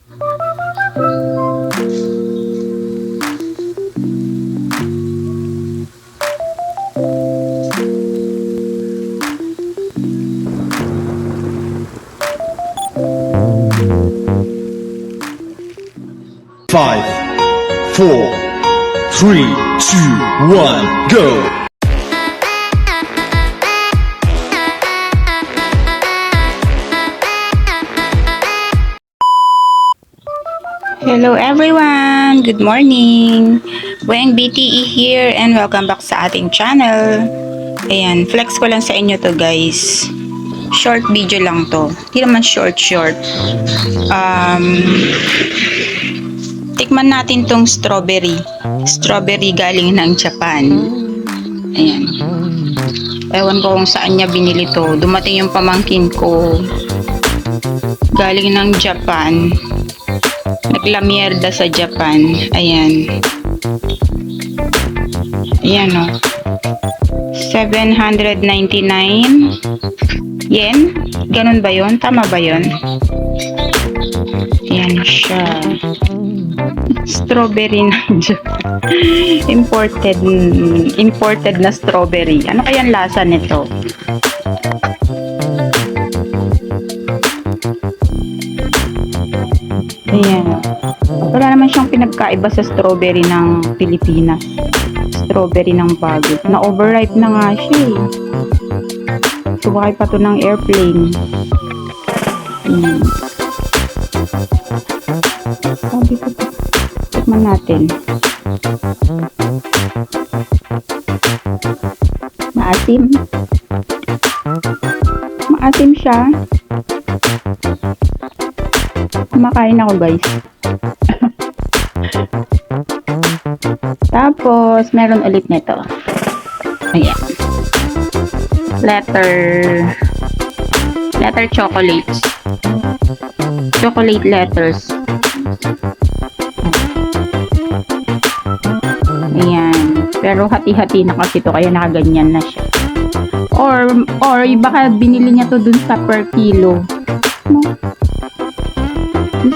Five, 4, 3, 2, 1, go! Hello everyone! Good morning! Weng BTE here and welcome back sa ating channel. Ayan, flex ko lang sa inyo to guys. Short video lang to. Hindi naman short. Tikman natin tong strawberry. Strawberry galing ng Japan. Ayan. Ewan ko kung saan niya binili to. Dumating yung pamangkin ko. Galing ng Japan. Naglamierda sa Japan. Ayan. Ayan o. 799 yen. Ganun ba yun? Tama ba yun? Ayan siya. Strawberry ng Japan. Imported na strawberry. Ano kayang lasa nito? Ayan. Wala naman siyang pinagkaiba sa strawberry ng Pilipinas. Strawberry ng bago. Na-overripe na nga siya eh. Sumakay pa to ng airplane. Sabi ko, tikman natin. Maasim. Maasim siya. Kumakain ako guys. Tapos meron ulit nito. Ayan. Letter chocolates. Chocolate letters. Ayan. Pero hati-hati na kasi to kaya nakaganyan na siya. Or baka binili niya to dun sa per kilo. No?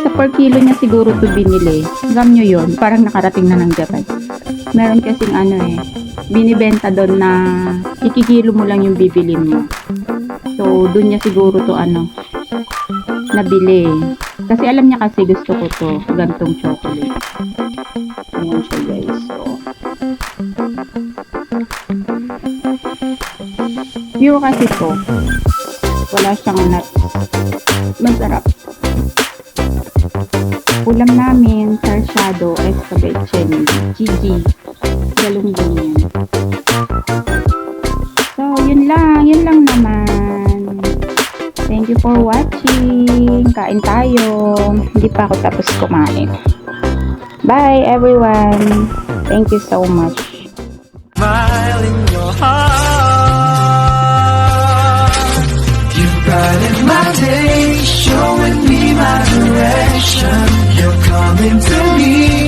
Sa per kilo niya siguro to binili. Alam nyo yun, parang nakarating na ng Japan. Meron kasing binibenta doon na ikikilo mo lang yung bibili mo. So, doon niya siguro to nabili. Kasi alam niya kasi gusto ko to, gantong chocolate. Ayan siya guys. So, pure kasi to. Wala siyang nuts. Masarap. Ulam namin, sarsyado, escabeche, Gigi, galunggong yan. So, yun lang naman. Thank you for watching. Kain tayo. Hindi pa ako tapos kumain. Bye everyone. Thank you so much. Smile in your heart. You brighten my day, showing me my direction. You're coming to me.